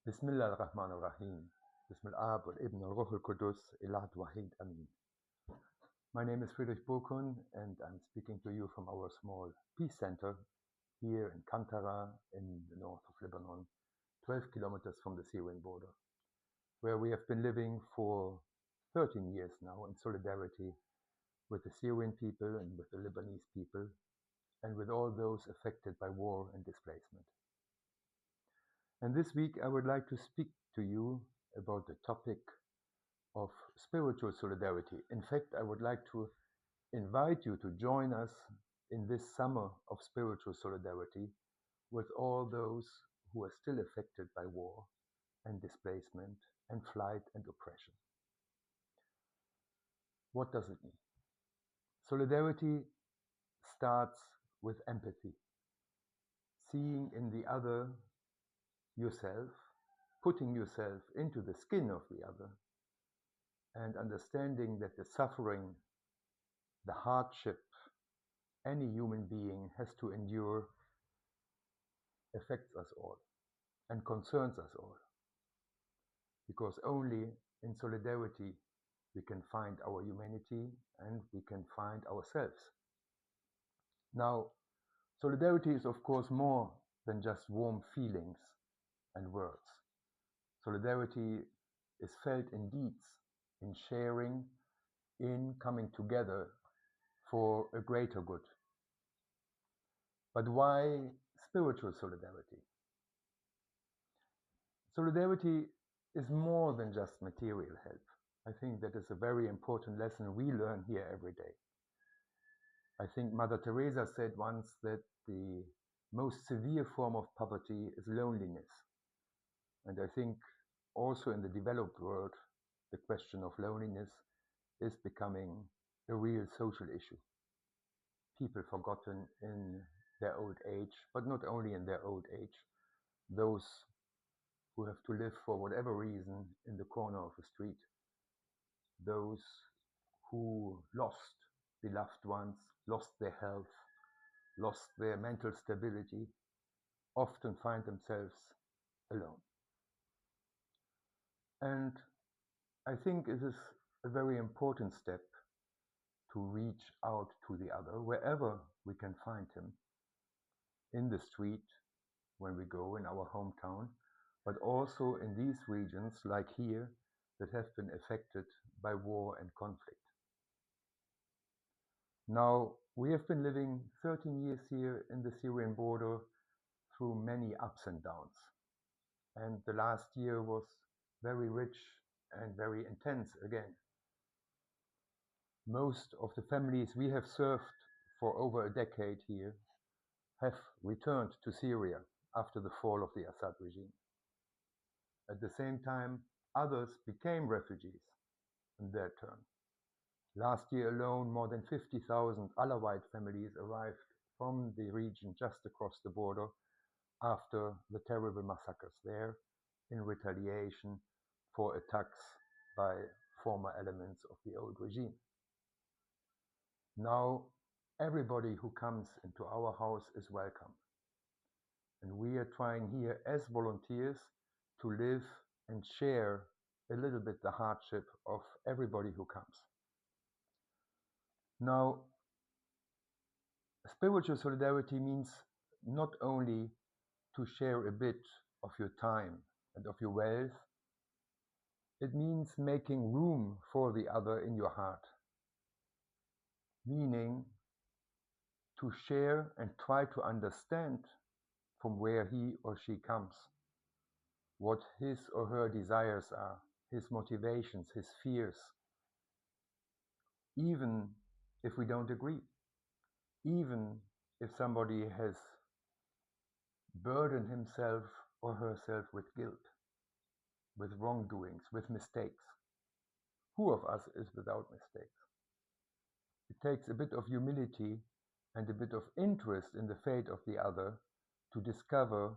Bismillah ar-Rahman ar-Rahim. Bismillah wal-Ibn al-Ruh al-Qudus Ilad Wahid Amin. My name is Friedrich Bokern and I'm speaking to you from our small peace center here in Kantara in the north of Lebanon, 12 kilometers from the Syrian border, where we have been living for 13 years now in solidarity with the Syrian people and with the Lebanese people and with all those affected by war and displacement. And this week I would like to speak to you about the topic of spiritual solidarity. In fact, I would like to invite you to join us in this summer of spiritual solidarity with all those who are still affected by war and displacement and flight and oppression. What does it mean? Solidarity starts with empathy, seeing in the other yourself, putting yourself into the skin of the other, and understanding that the suffering, the hardship any human being has to endure affects us all and concerns us all. Because only in solidarity we can find our humanity and we can find ourselves. Now, solidarity is of course more than just warm feelings and words. Solidarity is felt in deeds, in sharing, in coming together for a greater good. But why spiritual solidarity? Solidarity is more than just material help. I think that is a very important lesson we learn here every day. I think Mother Teresa said once that the most severe form of poverty is loneliness. And I think also in the developed world, the question of loneliness is becoming a real social issue. People forgotten in their old age, but not only in their old age, those who have to live for whatever reason in the corner of a street, those who lost beloved ones, lost their health, lost their mental stability, often find themselves alone. And I think it is a very important step to reach out to the other, wherever we can find him, in the street, when we go in our hometown, but also in these regions, like here, that have been affected by war and conflict. Now, we have been living 13 years here in the Syrian border through many ups and downs. And the last year was very rich and very intense again. Most of the families we have served for over a decade here have returned to Syria after the fall of the Assad regime. At the same time, others became refugees in their turn. Last year alone, more than 50,000 Alawite families arrived from the region just across the border after the terrible massacres there in retaliation for attacks by former elements of the old regime. Now, everybody who comes into our house is welcome. And we are trying here as volunteers to live and share a little bit the hardship of everybody who comes. Now, spiritual solidarity means not only to share a bit of your time and of your wealth, it means making room for the other in your heart, meaning to share and try to understand from where he or she comes, what his or her desires are, his motivations, his fears, even if we don't agree, even if somebody has burdened himself or herself with guilt, with wrongdoings, with mistakes. Who of us is without mistakes? It takes a bit of humility and a bit of interest in the fate of the other to discover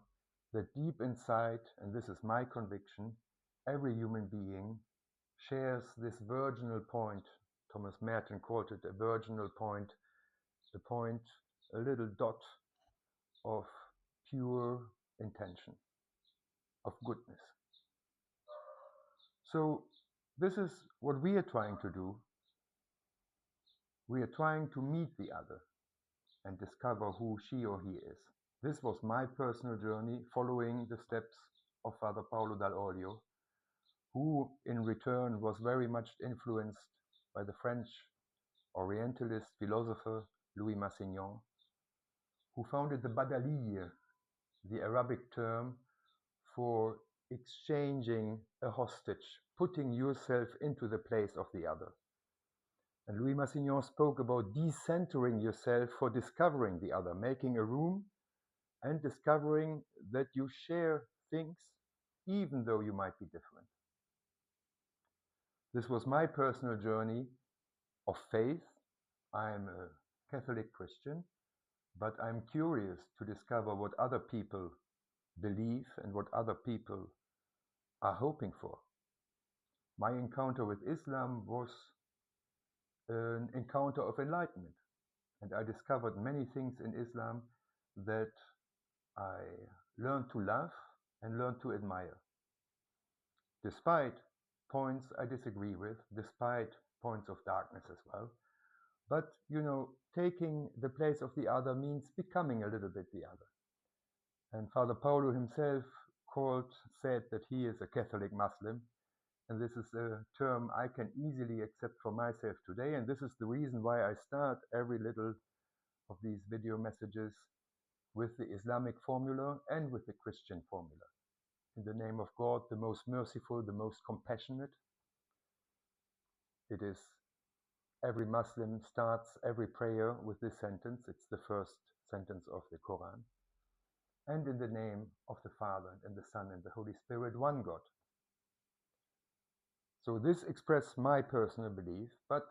that deep inside, and this is my conviction, every human being shares this virginal point. Thomas Merton called it a virginal point, the point, a little dot of pure intention. of goodness. So this is what we are trying to do. We are trying to meet the other and discover who she or he is. This was my personal journey, following the steps of Father Paolo Dall'Oglio, who in return was very much influenced by the French Orientalist philosopher Louis Massignon, who founded the Badaliye, the Arabic term for exchanging a hostage, putting yourself into the place of the other. And Louis Massignon spoke about decentering yourself for discovering the other, making a room and discovering that you share things even though you might be different. This was my personal journey of faith. I'm a Catholic Christian, but I'm curious to discover what other people believe and what other people are hoping for. My encounter with Islam was an encounter of enlightenment, and I discovered many things in Islam that I learned to love and learned to admire, despite points I disagree with, despite points of darkness as well. But, taking the place of the other means becoming a little bit the other. And Father Paolo himself said that he is a Catholic Muslim, and this is a term I can easily accept for myself today, and this is the reason why I start every little of these video messages with the Islamic formula and with the Christian formula. In the name of God, the most merciful, the most compassionate. It is every Muslim starts every prayer with this sentence. It's the first sentence of the Quran. And in the name of the Father, and the Son, and the Holy Spirit, one God. So this expresses my personal belief, but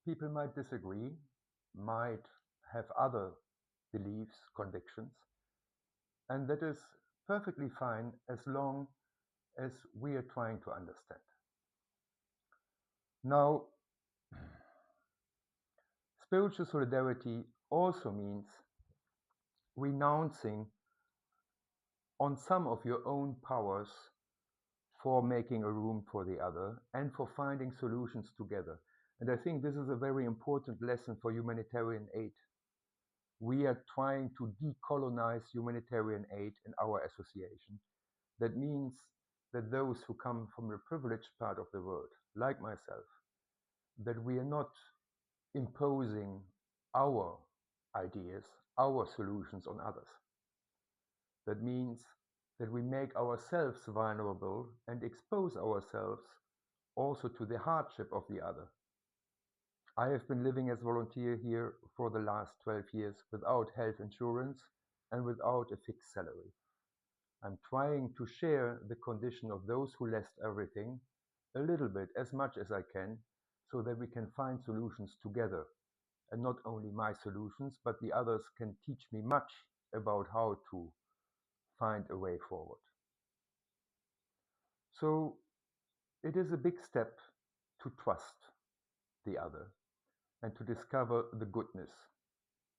people might disagree, might have other beliefs, convictions, and that is perfectly fine as long as we are trying to understand. Now, spiritual solidarity also means renouncing on some of your own powers for making a room for the other and for finding solutions together. And I think this is a very important lesson for humanitarian aid. We are trying to decolonize humanitarian aid in our association. That means that those who come from the privileged part of the world, like myself, that we are not imposing our ideas, our solutions on others. That means that we make ourselves vulnerable and expose ourselves also to the hardship of the other. I have been living as volunteer here for the last 12 years without health insurance and without a fixed salary. I'm trying to share the condition of those who lost everything a little bit, as much as I can, so that we can find solutions together. And not only my solutions, but the others can teach me much about how to find a way forward. So it is a big step to trust the other and to discover the goodness,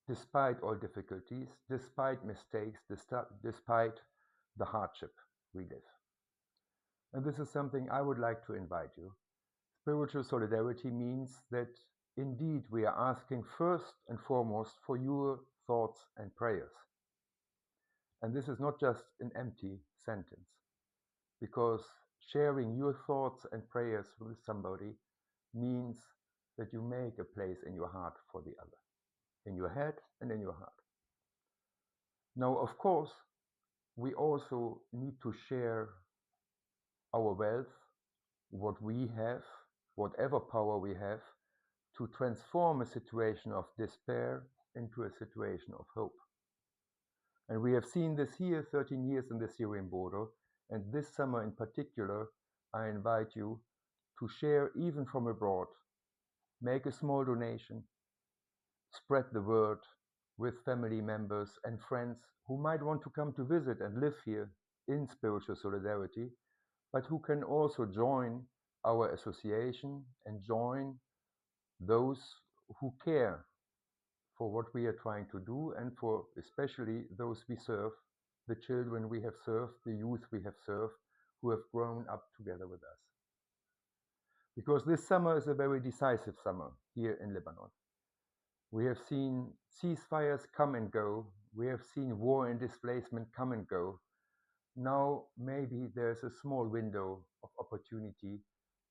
despite all difficulties, despite mistakes, despite the hardship we live. And this is something I would like to invite you. Spiritual solidarity means that indeed we are asking first and foremost for your thoughts and prayers. And this is not just an empty sentence, because sharing your thoughts and prayers with somebody means that you make a place in your heart for the other, in your head and in your heart. Now, of course, we also need to share our wealth, what we have, whatever power we have, to transform a situation of despair into a situation of hope. And we have seen this here 13 years in the Syrian border, and this summer in particular, I invite you to share even from abroad. Make a small donation, spread the word with family members and friends who might want to come to visit and live here in spiritual solidarity, but who can also join our association and join those who care for what we are trying to do and for especially those we serve, the children we have served, the youth we have served, who have grown up together with us. Because this summer is a very decisive summer here in Lebanon. We have seen ceasefires come and go. We have seen war and displacement come and go. Now maybe there's a small window of opportunity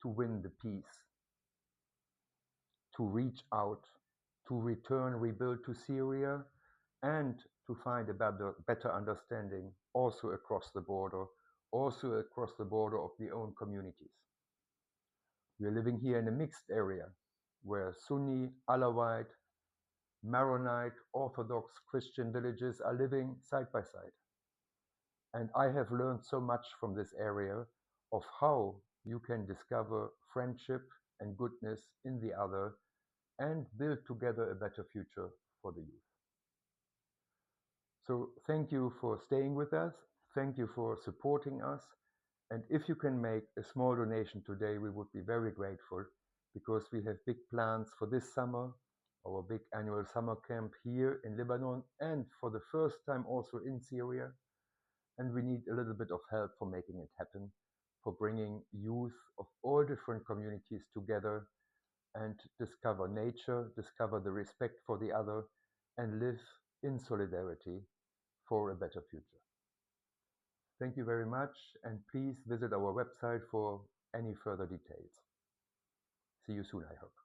to win the peace, to reach out, to return, rebuild to Syria, and to find a better understanding also across the border of the own communities. We are living here in a mixed area where Sunni, Alawite, Maronite, Orthodox Christian villages are living side by side. And I have learned so much from this area of how you can discover friendship and goodness in the other and build together a better future for the youth. So thank you for staying with us. Thank you for supporting us. And if you can make a small donation today, we would be very grateful, because we have big plans for this summer, our big annual summer camp here in Lebanon, and for the first time also in Syria. And we need a little bit of help for making it happen, for bringing youth of all different communities together and discover nature, discover the respect for the other, and live in solidarity for a better future. Thank you very much, and please visit our website for any further details. See you soon, I hope.